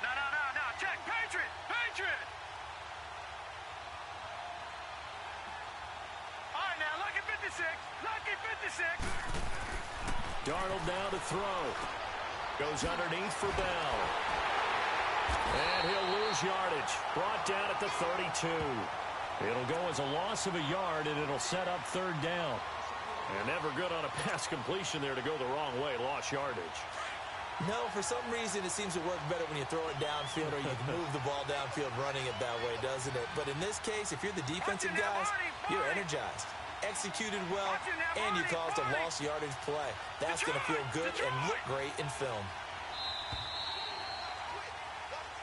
No, check, Patriot. All right, now, lucky 56. Darnold now to throw. Goes underneath for Bell. And he'll lose yardage. Brought down at the 32. It'll go as a loss of a yard, and it'll set up 3rd down. And never good on a pass completion there to go the wrong way. Lost yardage. No, for some reason it seems to work better when you throw it downfield or you can move the ball downfield running it that way, doesn't it? But in this case, if you're the defensive guys, you're energized, executed well, and you caused a lost yardage play. That's going to feel good and look great in film.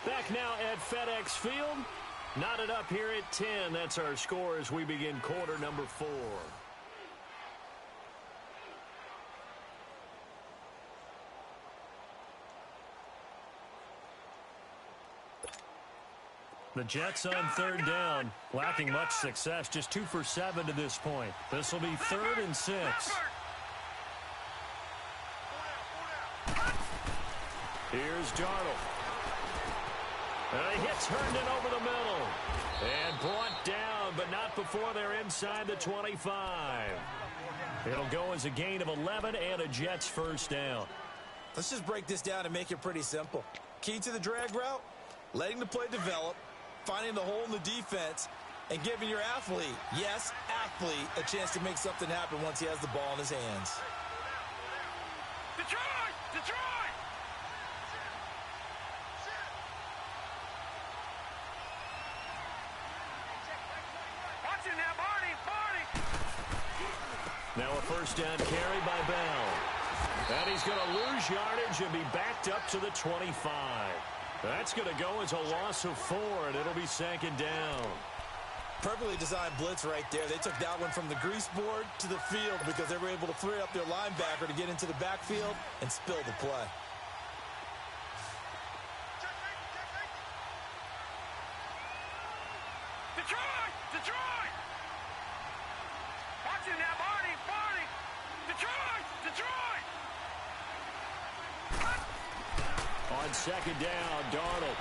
Back now at FedEx Field. Knotted up here at 10. That's our score as we begin quarter number 4. The Jets on 3rd down, lacking much success, just 2 for 7 to this point. This will be 3rd and 6. Here's Darnold. And he hits Herndon over the middle. And brought down, but not before they're inside the 25. It'll go as a gain of 11 and a Jets 1st down. Let's just break this down and make it pretty simple. Key to the drag route, letting the play develop, finding the hole in the defense, and giving your athlete, yes, athlete, a chance to make something happen once he has the ball in his hands. Detroit! Watch it now, Barney! Now a 1st down carry by Bell. And he's going to lose yardage and be backed up to the 25. That's going to go as a loss of 4, and it'll be 2nd down. Perfectly designed blitz right there. They took that one from the grease board to the field because they were able to free up their linebacker to get into the backfield and spill the play. Detroit! Detroit! Watch it now, Barney! Barney! Detroit! Detroit! On second down, Darnold.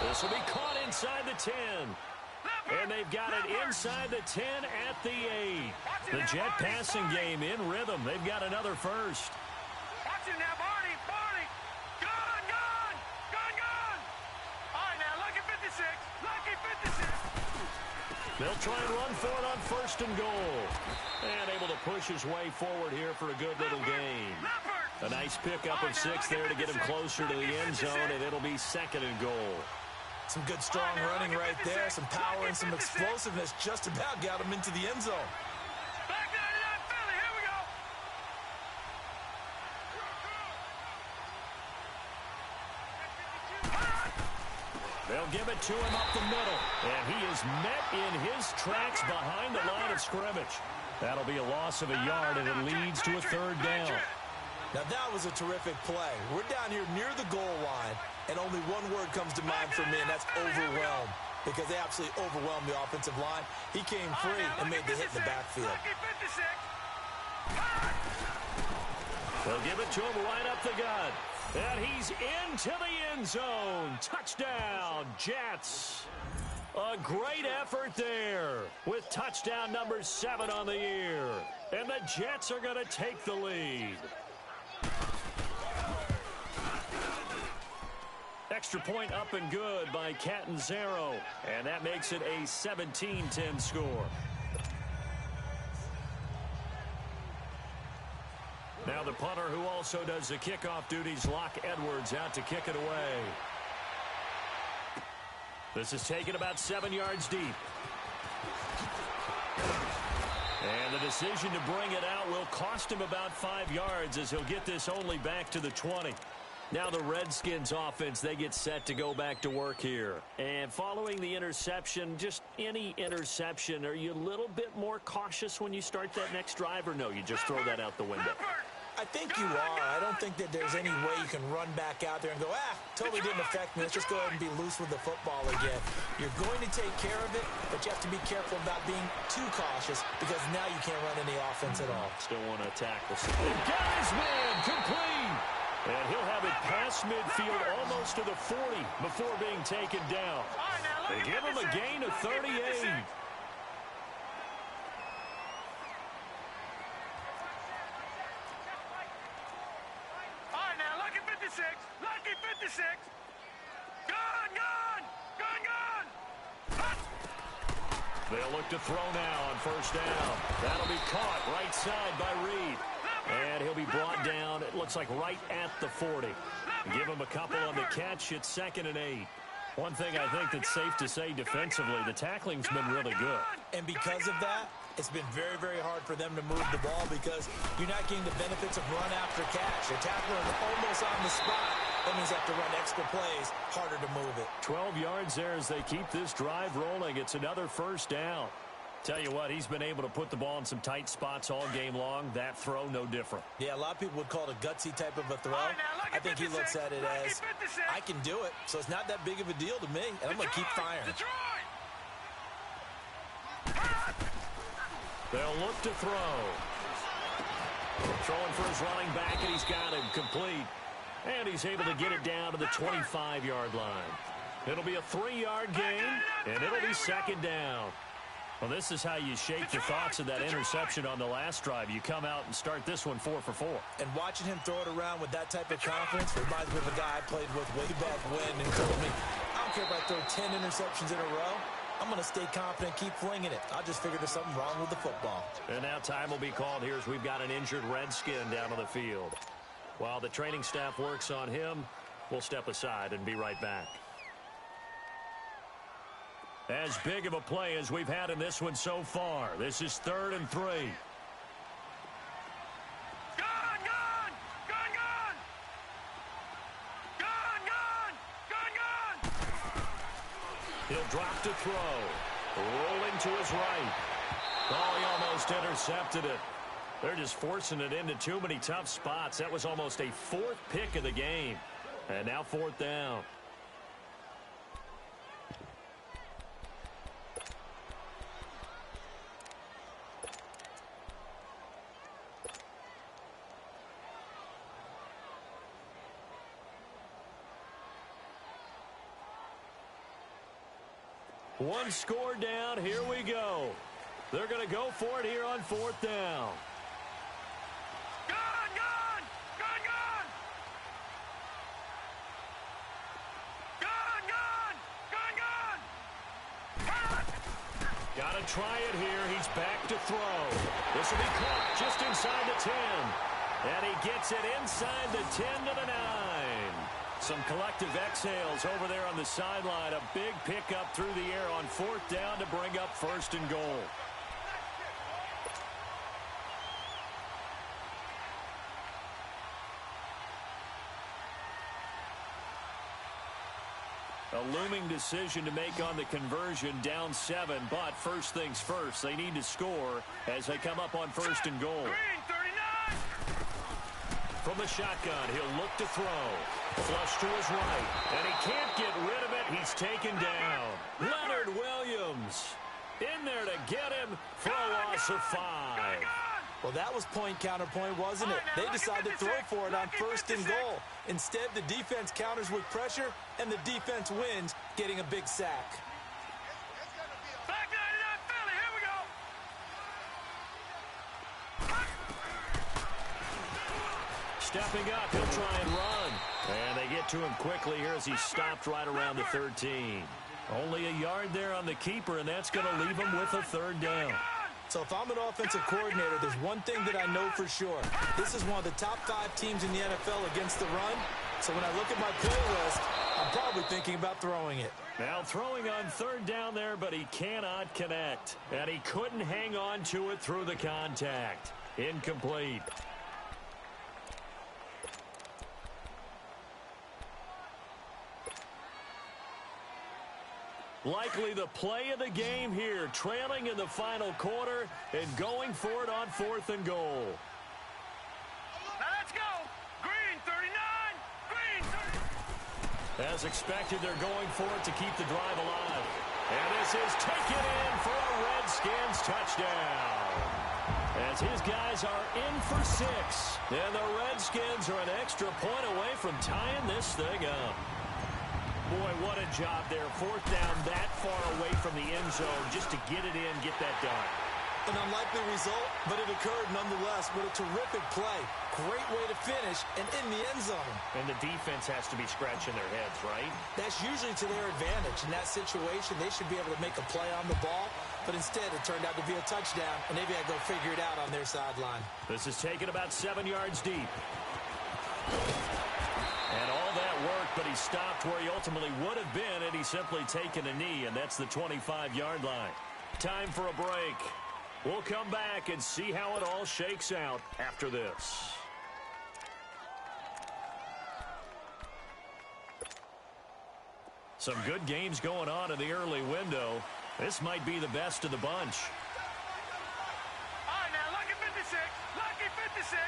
This will be caught inside the 10. And they've got it inside the 10 at the 8. The Jet passing game in rhythm. They've got another first. Watch it now, Barney! Barney! Gone! Gone! Gone! Gone! All right, now, lucky 56. Lucky 56. They'll try and run for it on first and goal. And able to push his way forward here for a good little gain. A nice pickup of 6 there to get him closer to the end zone, and it'll be second and goal. Some good, strong running right there. Some power and some explosiveness just about got him into the end zone. Back 99 Philly, here we go. They'll give it to him up the middle, and he is met in his tracks behind the line of scrimmage. That'll be a loss of a yard, and it leads to a third down. Now, that was a terrific play. We're down here near the goal line, and only one word comes to mind for me, and that's overwhelmed, because they absolutely overwhelmed the offensive line. He came free and made the hit in the backfield. They'll give it to him right up the gut. And he's into the end zone. Touchdown, Jets. A great effort there with touchdown number 7 on the year. And the Jets are going to take the lead. Extra point up and good by Catanzaro. And that makes it a 17-10 score. Now the punter, who also does the kickoff duties, Locke Edwards, out to kick it away. This is taken about 7 yards deep. And the decision to bring it out will cost him about 5 yards, as he'll get this only back to the 20. Now the Redskins offense, they get set to go back to work here. And following the interception, just any interception, are you a little bit more cautious when you start that next drive, or no, you just throw that out the window? I think you are. I don't think that there's any way you can run back out there and go, totally didn't affect me. Let's just go ahead and be loose with the football again. You're going to take care of it, but you have to be careful about being too cautious, because now you can't run any offense at all. Still want to tackle. Got his man complete. And he'll have it past midfield almost to the 40 before being taken down. They give him a gain of 38. All right, now, lucky 56. Lucky 56. Gone, gone, gone, gone. They'll look to throw now on first down. That'll be caught right side by Reed. And he'll be brought down, it looks like right at the 40. Give him a couple on the catch. It's 2nd and 8. One thing I think that's safe to say defensively, the tackling's been really good. And because of that, it's been very, very hard for them to move the ball, because you're not getting the benefits of run after catch. They're tackling almost on the spot. That means they have to run extra plays, harder to move it. 12 yards there as they keep this drive rolling. It's another first down. Tell you what, he's been able to put the ball in some tight spots all game long. That throw, no different. Yeah, a lot of people would call it a gutsy type of a throw. I think he looks at it as, I can do it, so it's not that big of a deal to me, and I'm going to keep firing. They'll look to throw. Throwing for his running back, and he's got him complete. And he's able to get it down to the 25-yard line. It'll be a 3-yard gain, and it'll be 2nd down. Well, this is how you shake the thoughts of that interception on the last drive. You come out and start this one 4 for 4. And watching him throw it around with that type of confidence reminds me of a guy I played with way back when, and told me, I don't care if I throw 10 interceptions in a row. I'm going to stay confident, keep flinging it. I'll just figure there's something wrong with the football. And now time will be called here as we've got an injured Redskin down on the field. While the training staff works on him, we'll step aside and be right back. As big of a play as we've had in this one so far. This is 3rd and 3. Gone, gone, gone, gone. Gone, gone, gone, gone. He'll drop left to throw. Rolling to his right. Oh, he almost intercepted it. They're just forcing it into too many tough spots. That was almost a fourth pick of the game. And now fourth down. One score down. Here we go. They're going to go for it here on fourth down. Gone, gone! Gone, gone! Gone, gone! Gone, gone! Got to try it here. He's back to throw. This will be caught just inside the 10. And he gets it inside the 10 to the 9. Some collective exhales over there on the sideline. A big pickup through the air on fourth down to bring up first and goal. A looming decision to make on the conversion, down 7, but first things first, they need to score as they come up on first and goal. Green, 39! From the shotgun, he'll look to throw. Flush to his right, and he can't get rid of it. He's taken down. Leonard Williams in there to get him for a loss of 5. Well, that was point counterpoint, wasn't it? They decided to throw for it on first and goal. Instead, the defense counters with pressure, and the defense wins, getting a big sack. Back 99 Philly, here we go! Stepping up, he'll try and run. And they get to him quickly here as he's stopped right around the 13. Only a yard there on the keeper, and that's going to leave him with a third down. So if I'm an offensive coordinator, there's one thing that I know for sure. This is one of the top 5 teams in the NFL against the run. So when I look at my play list, I'm probably thinking about throwing it. Now throwing on third down there, but he cannot connect. And he couldn't hang on to it through the contact. Incomplete. Likely the play of the game here, trailing in the final quarter and going for it on fourth and goal. Now let's go! Green, 39! Green, 30! As expected, they're going for it to keep the drive alive. And this is taken in for a Redskins touchdown. As his guys are in for 6. And the Redskins are an extra point away from tying this thing up. Boy, what a job there. Fourth down that far away from the end zone just to get it in, get that done. An unlikely result, but it occurred nonetheless with a terrific play. Great way to finish and in the end zone. And the defense has to be scratching their heads, right? That's usually to their advantage. In that situation, they should be able to make a play on the ball, but instead it turned out to be a touchdown, and they've got to go figure it out on their sideline. This is taken about 7 yards deep. And all that work, but he stopped where he ultimately would have been had he simply taken a knee, and that's the 25-yard line. Time for a break. We'll come back and see how it all shakes out after this. Some good games going on in the early window. This might be the best of the bunch. All right, now, lucky 56! Lucky 56!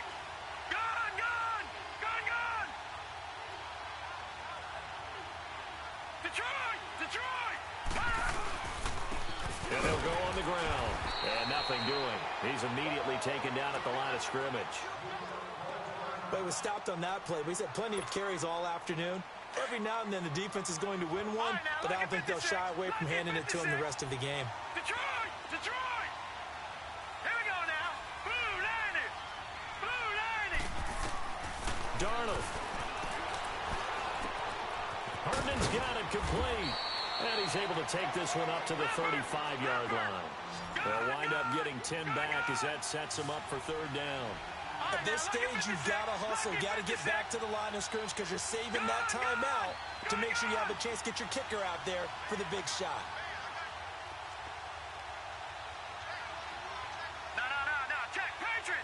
Gone, gone! Gone, gone! Detroit! Detroit! And he'll go on the ground. And nothing doing. He's immediately taken down at the line of scrimmage. But he was stopped on that play, but he's had plenty of carries all afternoon. Every now and then the defense is going to win one, but I don't think they'll shy away from handing it to him the rest of the game. Detroit! Detroit! Here we go now. Blue lining! Blue lining! Darnold. Herndon's got it complete. And he's able to take this one up to the 35-yard line. They'll wind up getting 10 back as that sets him up for third down. At this stage, you've got to hustle. Got to get back to the line of scrimmage because you're saving that timeout to make sure you have a chance to get your kicker out there for the big shot. No. Check, Patriot!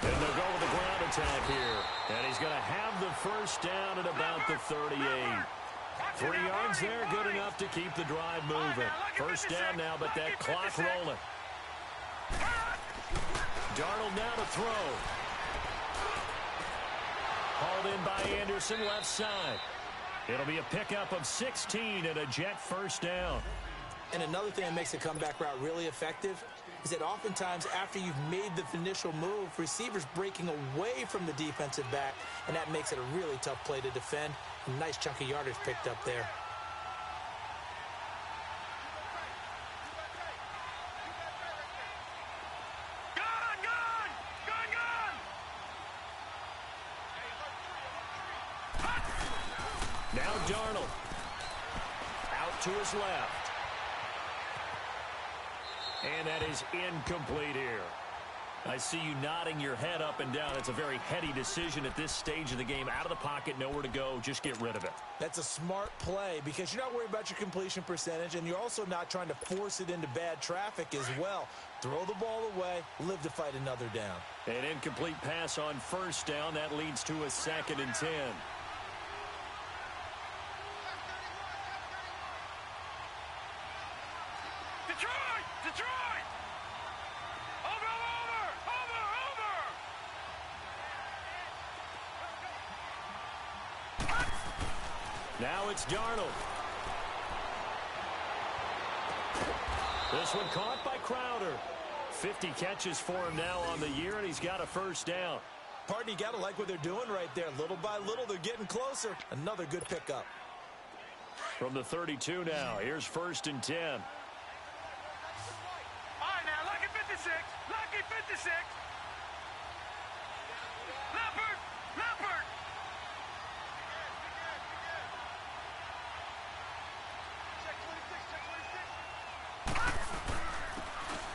And they'll go with the ground attack here. And he's going to have the first down at about the 38. 3 yards there, good enough to keep the drive moving. First down now, but that clock rolling. Darnold now to throw. Hauled in by Anderson, left side. It'll be a pickup of 16 and a Jet first down. And another thing that makes a comeback route really effective is that oftentimes after you've made the initial move, receivers breaking away from the defensive back, and that makes it a really tough play to defend. A nice chunk of yardage picked up there. Now Darnold. Out to his left. And that is incomplete here. I see you nodding your head up and down. It's a very heady decision at this stage of the game. Out of the pocket, nowhere to go. Just get rid of it. That's a smart play because you're not worried about your completion percentage, and you're also not trying to force it into bad traffic as well. Throw the ball away, live to fight another down. An incomplete pass on first down. That leads to a 2nd and 10. Now it's Darnold. This one caught by Crowder. 50 catches for him now on the year, and he's got a first down. Pardon, you got to like what they're doing right there. Little by little, they're getting closer. Another good pickup. From the 32 now, here's 1st and 10. All right, now, lucky 56. Lucky 56. Leopard. Leopard.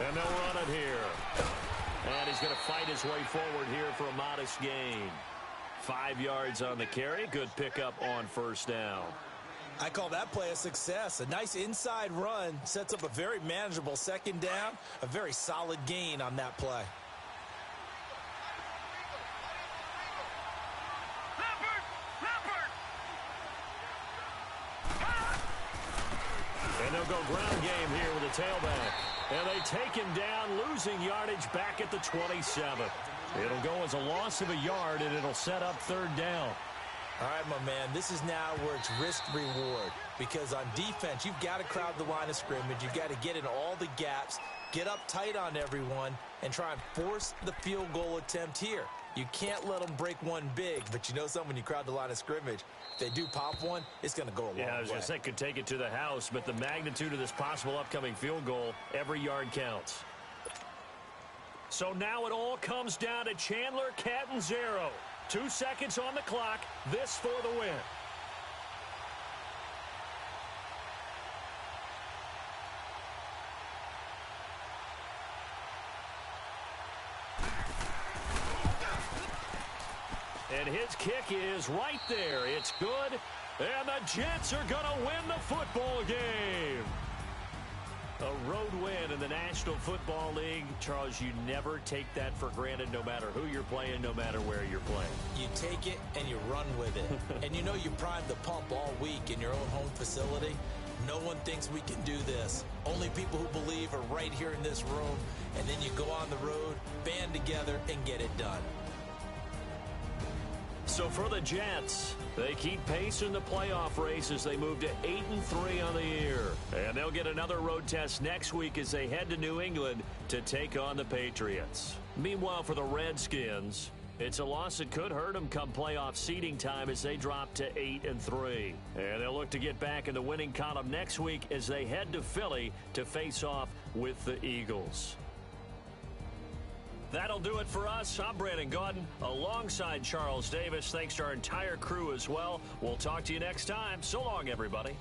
And they'll run it here. And he's going to fight his way forward here for a modest gain. 5 yards on the carry. Good pickup on first down. I call that play a success. A nice inside run sets up a very manageable 2nd down. A very solid gain on that play. Leopard. Leopard. And they'll go ground game here with a tailback. And they take him down, losing yardage back at the 27. It'll go as a loss of a yard, and it'll set up 3rd down. All right, my man, this is now where it's risk-reward. Because on defense, you've got to crowd the line of scrimmage. You've got to get in all the gaps, get up tight on everyone, and try and force the field goal attempt here. You can't let them break one big, but you know something, when you crowd the line of scrimmage, if they do pop one, it's going to go a long way. Yeah, I was going to say could take it to the house, but the magnitude of this possible upcoming field goal, every yard counts. So now it all comes down to Chandler Catanzaro. 2 seconds on the clock. This for the win. And his kick is right there. It's good. And the Jets are going to win the football game. A road win in the National Football League. Charles, you never take that for granted, no matter who you're playing, no matter where you're playing. You take it and you run with it. And you know you primed the pump all week in your own home facility. No one thinks we can do this. Only people who believe are right here in this room. And then you go on the road, band together, and get it done. So for the Jets, they keep pace in the playoff race as they move to 8-3 on the year. And they'll get another road test next week as they head to New England to take on the Patriots. Meanwhile, for the Redskins, it's a loss that could hurt them come playoff seeding time as they drop to 8-3. And they'll look to get back in the winning column next week as they head to Philly to face off with the Eagles. That'll do it for us. I'm Brandon Gaudin alongside Charles Davis. Thanks to our entire crew as well. We'll talk to you next time. So long, everybody.